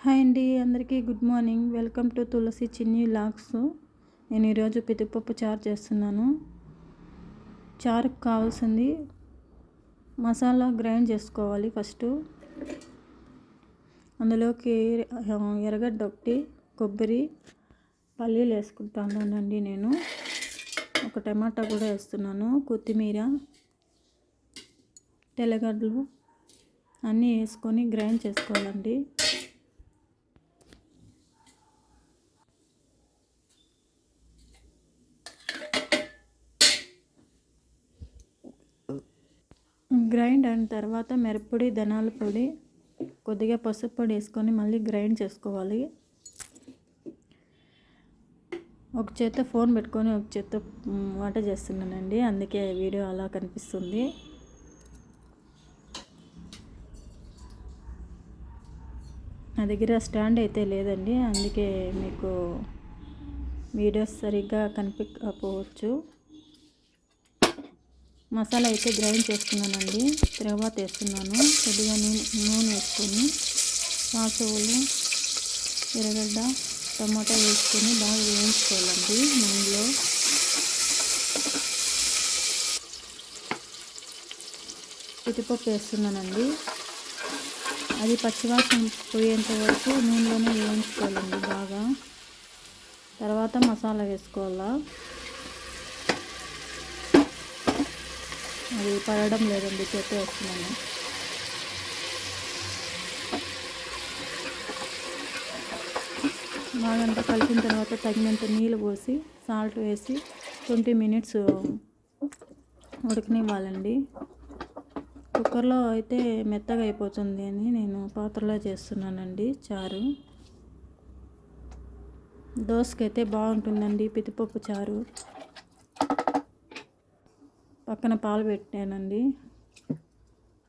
Hi అండి, అందరికీ good morning. Welcome to తులసి చిన్ని వ్లాగ్స్. నేను ఈరోజు పితిపప్పు చారు చేస్తున్నాను. చారుకు కావాల్సింది మసాలా గ్రైండ్ చేసుకోవాలి. ఫస్ట్ అందులోకి ఎర్రగడ్డ ఒకటి, కొబ్బరి, పల్లీలు వేసుకుంటానండి. నేను ఒక టమాటా కూడా వేస్తున్నాను. కొత్తిమీర, తెల్లగడ్డలు అన్నీ వేసుకొని గ్రైండ్ చేసుకోవాలండి. గ్రైండ్ అయిన తర్వాత మిరప్పొడి, ధనియాల పొడి, కొద్దిగా పసుపు పొడి వేసుకొని మళ్ళీ గ్రైండ్ చేసుకోవాలి. ఒక చేత్తో ఫోన్ పెట్టుకొని ఒక చేత్తో వంట చేస్తున్నానండి, అందుకే వీడియో అలా కనిపిస్తుంది. నా దగ్గర స్టాండ్ అయితే లేదండి, అందుకే మీకు వీడియోస్ సరిగ్గా కనిపించకపోవచ్చు. మసాలా అయితే గ్రైండ్ చేసుకున్నానండి. తర్వాత వేస్తున్నాను. కొద్దిగా నూనె వేసుకొని సాసులు, ఎర్రగడ్డ, టమాటా వేసుకొని బాగా వేయించుకోవాలండి నూనెలో. పితిపప్పు వేస్తున్నానండి. అది పచ్చివాసన పోయేంత వరకు నూనెలోనే వేయించుకోవాలండి బాగా. తర్వాత మసాలా వేసుకోవాలా. అది పడడం లేదండి, చేత్తో వేస్తున్నాను. బాగంతా కలిపిన తర్వాత తగినంత నీళ్ళు పోసి సాల్ట్ వేసి 20 minutes ఉడకనివ్వాలండి. కుక్కర్లో అయితే మెత్తగా అయిపోతుంది అని నేను పాత్రలో చేస్తున్నానండి చారు. దోసకైతే బాగుంటుందండి పితిపప్పు చారు. పక్కన పాలు పెట్టానండి.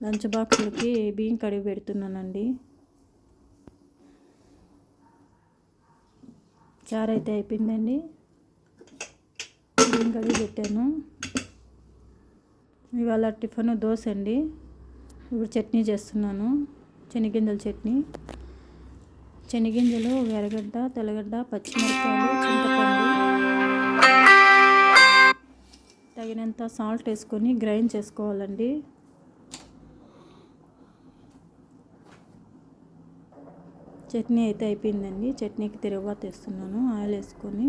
లంచ్ బాక్స్లకి బియ్యం కడిగి పెడుతున్నానండి. చారు అయితే అయిపోయిందండి. బియ్యం కడిగి పెట్టాను. ఇవాళ టిఫిన్ దోశ అండి. ఇప్పుడు చట్నీ చేస్తున్నాను, శనగింజల చట్నీ. శనగింజలు, ఎర్రగడ్డ, తెల్లగడ్డ, పచ్చిమిరపకాయలు, చింతపండు, తగినంత సాల్ట్ వేసుకొని గ్రైండ్ చేసుకోవాలండి. చట్నీ అయితే అయిపోయిందండి. చట్నీకి తిరుగుబాతు వేస్తున్నాను. ఆయిల్ వేసుకొని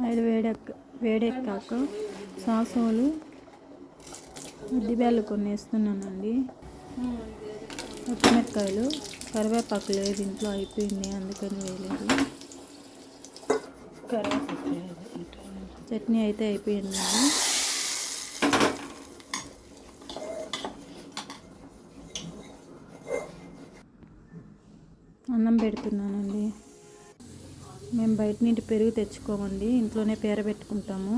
ఆయిల్ వేడెక్కాక సాసులు, ఉద్దిబేళ్ళు కొన్ని వేస్తున్నానండి. పచ్చిమిరపకాయలు, కరివేపాకు లేదు ఇంట్లో, అయిపోయింది అందుకని వేయలేదు. చట్నీ అయితే అయిపోయిందండి. అన్నం పెడుతున్నానండి. మేము బయట నుండి పెరుగు తెచ్చుకోమండి, ఇంట్లోనే పెట్టుకుంటాము.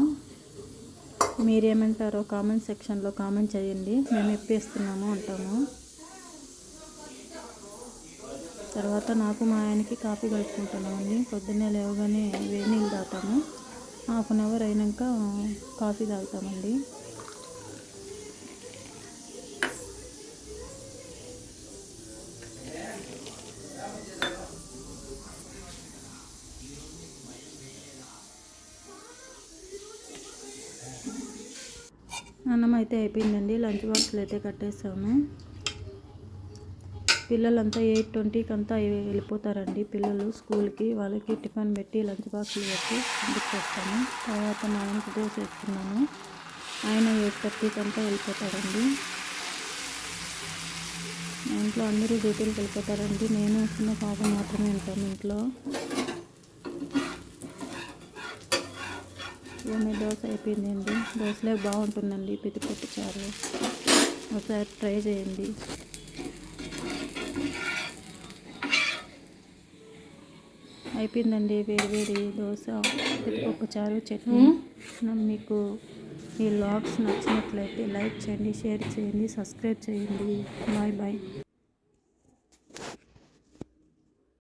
మీరేమంటారో కామెంట్ సెక్షన్లో కామెంట్ చేయండి. మేము ఇప్పేస్తున్నాము అంటాము. తర్వాత నాకు మా ఆయనకి కాఫీ కలుపుకుంటున్నామండి. పొద్దున్నే లేవగానే వేడి నీళ్ళు తాగుతాము. 1/2 hour అయినాక కాఫీ తాగుతామండి. అన్నం అయితే అయిపోయిందండి. లంచ్ బాక్స్లు అయితే కట్టేసాము. పిల్లలంతా 8:20కి అంతా వెళ్ళిపోతారండి. పిల్లలు స్కూల్కి, వాళ్ళకి టిఫిన్ పెట్టి లంచ్ బాక్స్లు పెట్టి పంపించేస్తాము. తర్వాత మా ఆయనకి దోశ వేస్తున్నాను. ఆయన 8:30కి అంతా వెళ్ళిపోతాడండి. మా ఇంట్లో అందరూ డ్యూటీలకు వెళ్ళిపోతారండి. నేను చిన్న పాప మాత్రమే ఉంటాము ఇంట్లో. ఏమి దోశ అయిపోయిందండి. దోశలే బాగుంటుందండి పితిపప్పు చారు. ఒకసారి ట్రై చేయండి. అయిపోయిందండి వేడి దోశ, పితిపప్పు చారు, చట్నీ. మీకు ఈ వ్లాగ్స్ నచ్చినట్లయితే లైక్ చేయండి, షేర్ చేయండి, సబ్స్క్రైబ్ చేయండి. Bye bye.